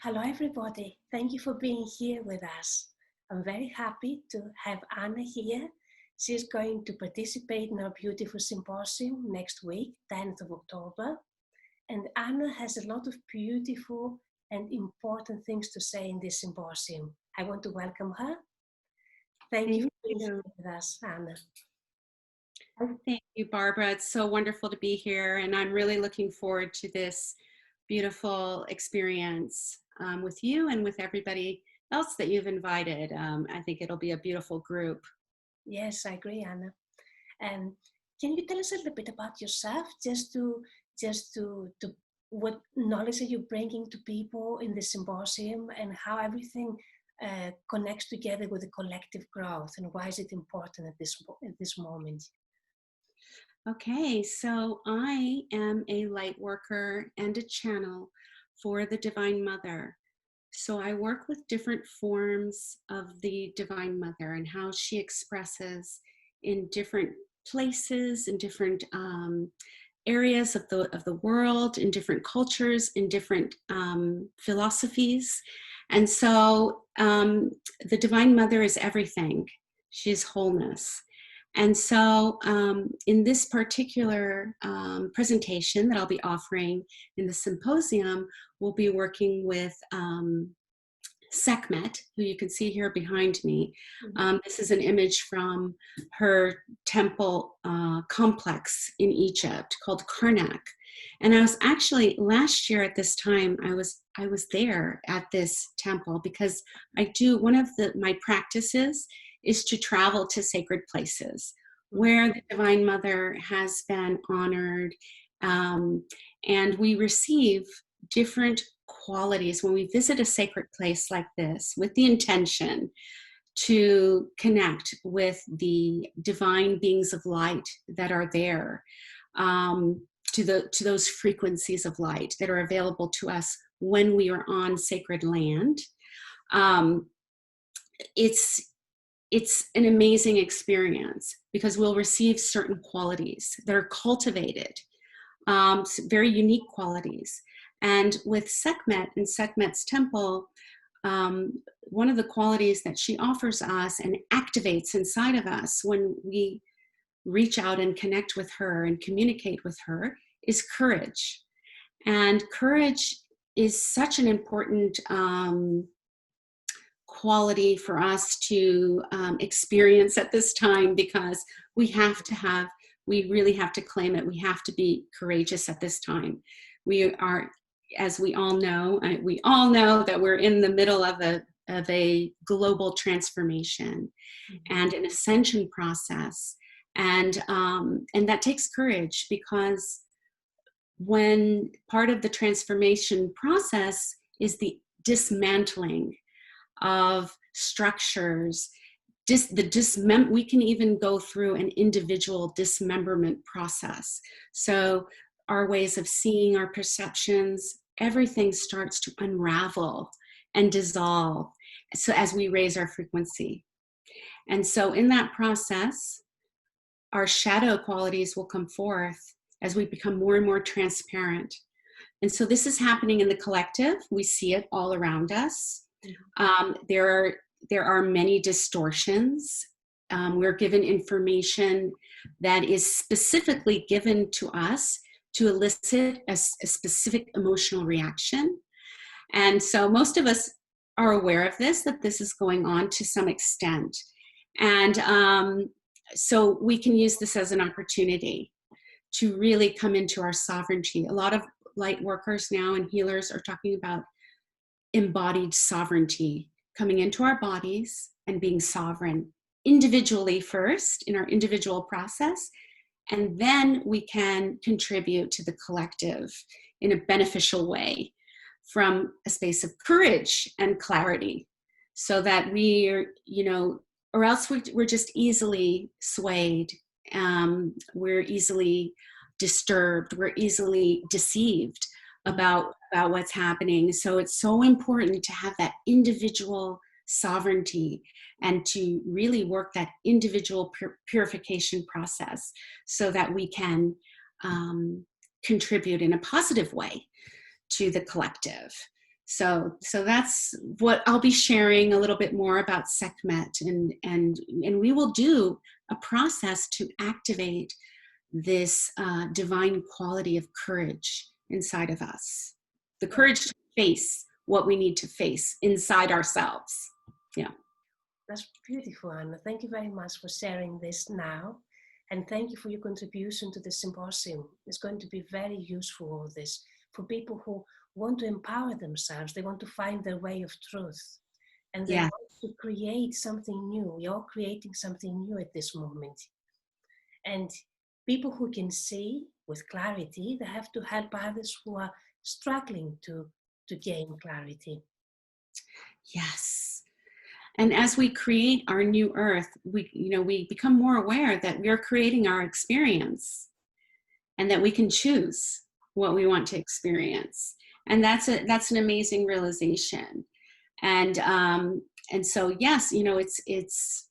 Hello, everybody. Thank you for being here with us. I'm very happy to have Anna here. She's going to participate in our beautiful symposium next week, 10th of October. And Anna has a lot of beautiful and important things to say in this symposium. I want to welcome her. Thank you for being here with us, Anna. Thank you, Barbara. It's so wonderful to be here, and I'm really looking forward to this beautiful experience with you and with everybody else that you've invited. I think it'll be a beautiful group. Yes, I agree, Anna. And can you tell us a little bit about yourself, just to what knowledge are you bringing to people in the symposium, and how everything connects together with the collective growth, and why is it important at this moment? Okay, so I am a light worker and a channel for the Divine Mother. So I work with different forms of the Divine Mother and how she expresses in different places, in different areas of the world, in different cultures, in different philosophies. And so the Divine Mother is everything. She's wholeness. And so in this particular presentation that I'll be offering in the symposium, we'll be working with Sekhmet, who you can see here behind me. This is an image from her temple complex in Egypt called Karnak. And I was actually, last year at this time, I was there at this temple because one of my practices is to travel to sacred places where the Divine Mother has been honored. And we receive different qualities when we visit a sacred place like this with the intention to connect with the divine beings of light that are there, to those frequencies of light that are available to us when we are on sacred land. It's an amazing experience because we'll receive certain qualities that are cultivated, very unique qualities. And with Sekhmet and Sekhmet's temple, one of the qualities that she offers us and activates inside of us when we reach out and connect with her and communicate with her is courage. And courage is such an important quality for us to experience at this time, because we really have to claim it. We have to be courageous at this time. We are, as we all know that we're in the middle of a global transformation and an ascension process. And that takes courage, because when part of the transformation process is the dismantling of structures, we can even go through an individual dismemberment process. So our ways of seeing, our perceptions, everything starts to unravel and dissolve, so as we raise our frequency. And so in that process, our shadow qualities will come forth as we become more and more transparent. And so this is happening in the collective. We see it all around us. There are many distortions. We're given information that is specifically given to us to elicit a specific emotional reaction. And so most of us are aware of this, that this is going on to some extent. And so we can use this as an opportunity to really come into our sovereignty. A lot of light workers now and healers are talking about embodied sovereignty, coming into our bodies and being sovereign individually first in our individual process, and then we can contribute to the collective in a beneficial way from a space of courage and clarity, so that we're, or else we're just easily swayed. We're easily disturbed. We're easily deceived about what's happening. So it's so important to have that individual sovereignty and to really work that individual purification process so that we can contribute in a positive way to the collective. So that's what I'll be sharing a little bit more about Sekhmet, and we will do a process to activate this divine quality of courage inside of us, the courage to face what we need to face inside ourselves. Yeah. That's beautiful, Anna. Thank you very much for sharing this now. And thank you for your contribution to the symposium. It's going to be very useful, all this, for people who want to empower themselves. They want to find their way of truth. And they want to create something new. We're all creating something new at this moment. And people who can see with clarity, they have to help others who are struggling to gain clarity. Yes. And as we create our new earth, we become more aware that we're creating our experience and that we can choose what we want to experience. And that's an amazing realization. And so, yes, it's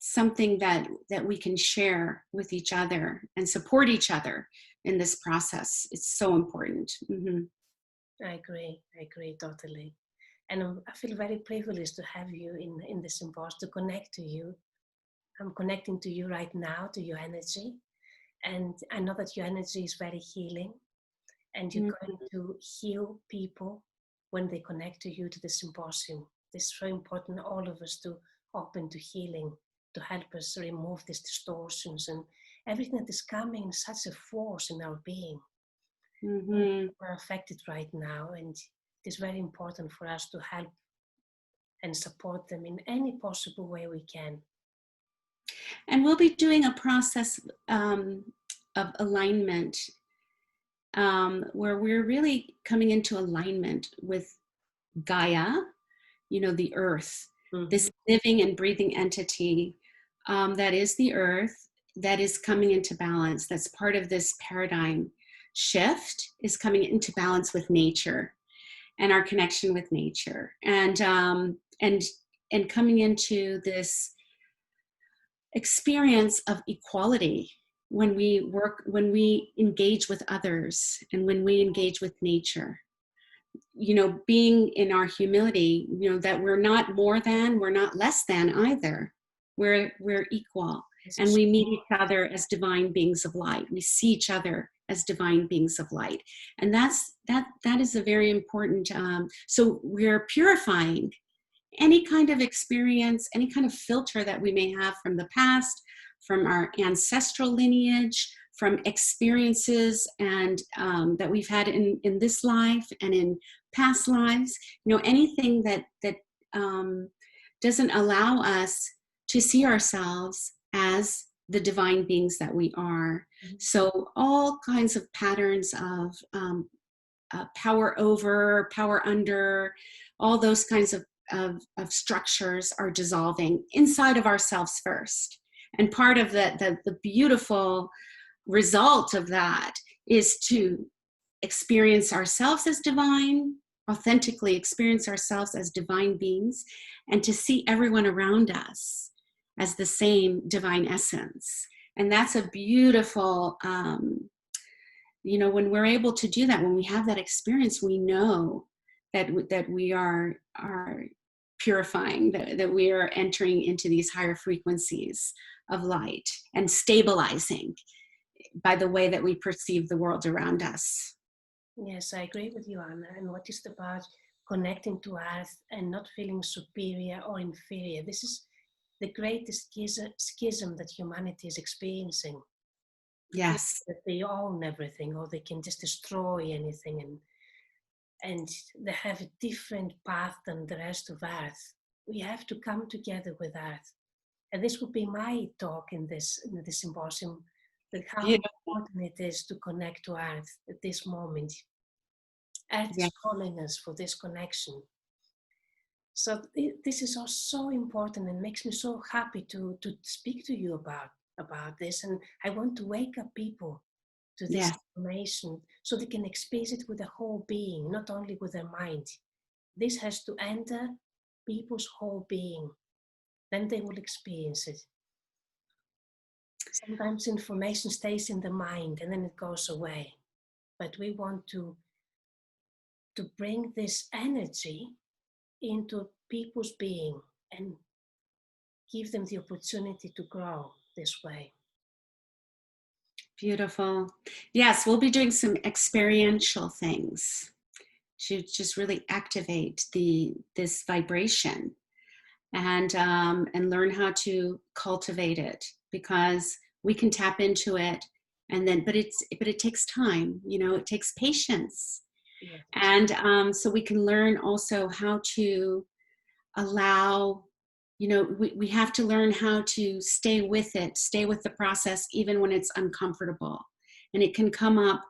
something that we can share with each other and support each other in this process. It's so important. Mm-hmm. I agree totally. And I feel very privileged to have you in the symposium, to connect to you. I'm connecting to you right now, to your energy. And I know that your energy is very healing. And you're going to heal people when they connect to you, to the symposium. It's so important, all of us, to open to healing, to help us remove these distortions and everything that is coming in such a force in our being. We're affected right now, and it is very important for us to help and support them in any possible way we can. And we'll be doing a process of alignment where we're really coming into alignment with Gaia, the earth, this living and breathing entity that is the earth, that is coming into balance, that's part of this paradigm shift, is coming into balance with nature and our connection with nature, and coming into this experience of equality when we engage with others and when we engage with nature. Being in our humility, that we're not more than, we're not less than either. We're equal, and we meet each other as divine beings of light. We see each other as divine beings of light, and that is a very important. So we're purifying any kind of experience, any kind of filter that we may have from the past, from our ancestral lineage, from experiences and that we've had in this life and in past lives. Anything that doesn't allow us to see ourselves as the divine beings that we are. So all kinds of patterns of power over, power under, all those kinds of structures are dissolving inside of ourselves first. And part of the beautiful result of that is to experience ourselves as divine, authentically experience ourselves as divine beings, and to see everyone around us as the same divine essence. And that's a beautiful, when we're able to do that, when we have that experience, we know that we are purifying, that we are entering into these higher frequencies of light and stabilizing by the way that we perceive the world around us. Yes, I agree with you, Anna. And what is about connecting to Earth and not feeling superior or inferior? This is the greatest schism that humanity is experiencing. Yes. That they own everything, or they can just destroy anything, and they have a different path than the rest of Earth. We have to come together with Earth. And this would be my talk in the symposium, that how important it is to connect to Earth at this moment. Earth is calling us for this connection. So this is all so important and makes me so happy to speak to you about this. And I want to wake up people to this information so they can experience it with their whole being, not only with their mind. This has to enter people's whole being. Then they will experience it. Sometimes information stays in the mind and then it goes away. But we want to to bring this energy into people's being and give them the opportunity to grow this way. Beautiful. Yes, we'll be doing some experiential things to just really activate this vibration and learn how to cultivate it, because we can tap into it, and then but it takes time, it takes patience. Yes. And so we can learn also how to allow, we have to learn how to stay with it, stay with the process, even when it's uncomfortable. And it can come up,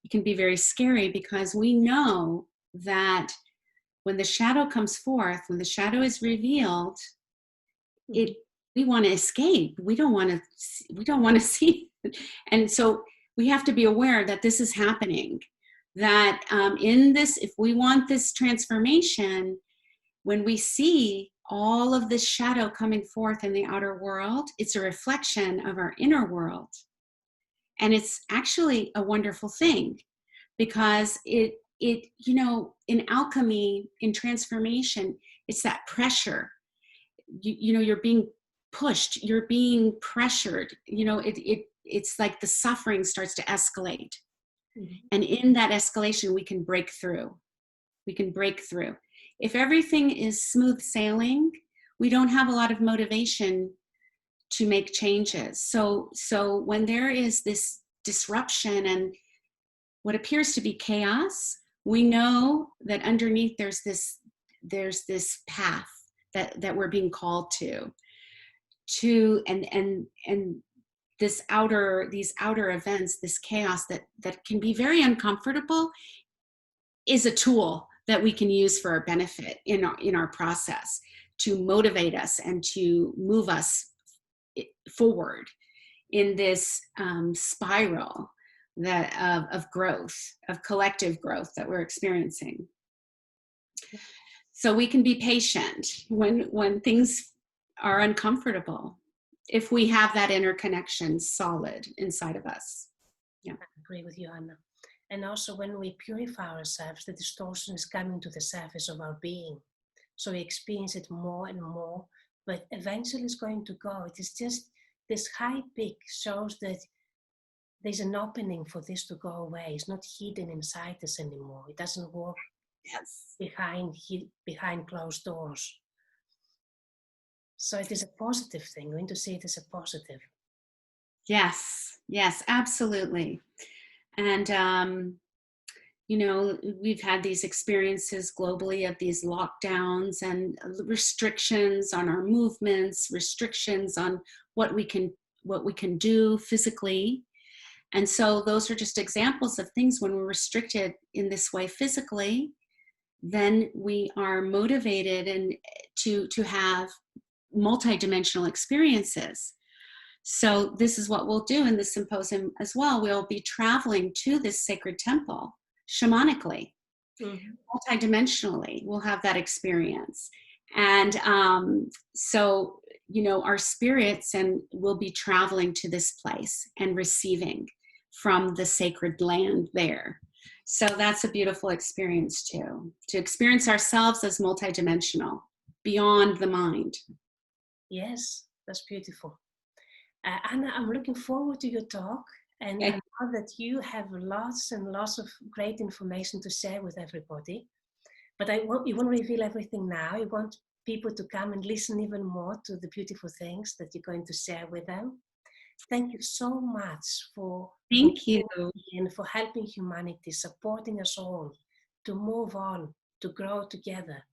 it can be very scary, because we know that when the shadow comes forth, when the shadow is revealed, we want to escape. We don't want to see it. And so we have to be aware that this is happening, that in this, if we want this transformation, when we see all of this shadow coming forth in the outer world, it's a reflection of our inner world. And it's actually a wonderful thing, because it in alchemy, in transformation, it's that pressure. You're being pushed, you're being pressured. It's like the suffering starts to escalate. And in that escalation, we can break through. If everything is smooth sailing, we don't have a lot of motivation to make changes. So when there is this disruption and what appears to be chaos, we know that underneath there's this path that we're being called to and these outer events, this chaos that can be very uncomfortable, is a tool that we can use for our benefit in our process, to motivate us and to move us forward in this spiral of growth, of collective growth that we're experiencing. So we can be patient when things are uncomfortable, if we have that inner connection solid inside of us. Yeah, I agree with you, Anna. And also, when we purify ourselves, the distortion is coming to the surface of our being. So we experience it more and more, but eventually it's going to go. It is just this high peak shows that there's an opening for this to go away. It's not hidden inside us anymore. It doesn't work behind closed doors. So it is a positive thing. We need to see it as a positive. Yes, absolutely. And, we've had these experiences globally of these lockdowns and restrictions on our movements, restrictions on what we can do physically. And so those are just examples of things. When we're restricted in this way physically, then we are motivated and to have multidimensional experiences. So this is what we'll do in the symposium as well. We'll be traveling to this sacred temple shamanically, multidimensionally. We'll have that experience. And so, our spirits will be traveling to this place and receiving from the sacred land there. So that's a beautiful experience too, to experience ourselves as multidimensional, beyond the mind. Yes, that's beautiful. Anna, I'm looking forward to your talk, and I know that you have lots and lots of great information to share with everybody. But you won't reveal everything now. You want people to come and listen even more to the beautiful things that you're going to share with them. Thank you so much for helping humanity, supporting us all to move on, to grow together.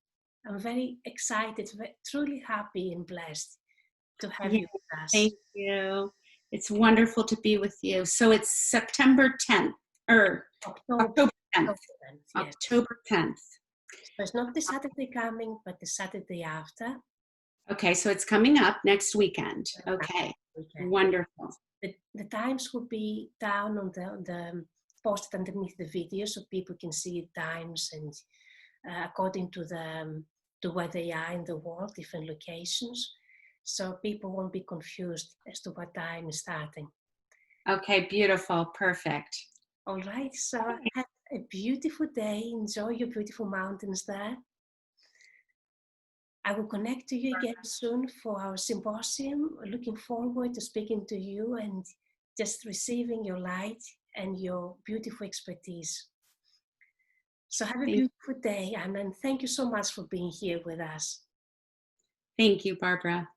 I'm very excited, truly happy and blessed to have you with us. Thank you. It's wonderful to be with you. So it's September 10th, or October 10th. Yes. October 10th. So it's not the Saturday coming, but the Saturday after. Okay, so it's coming up next weekend. Okay, wonderful. The times will be down on the posted underneath the video, so people can see times and according to where they are in the world, different locations. So people won't be confused as to what time is starting. Okay, beautiful, perfect. All right, so have a beautiful day. Enjoy your beautiful mountains there. I will connect to you again soon for our symposium. Looking forward to speaking to you and just receiving your light and your beautiful expertise. So have a beautiful day, Anna, and thank you so much for being here with us. Thank you, Barbara.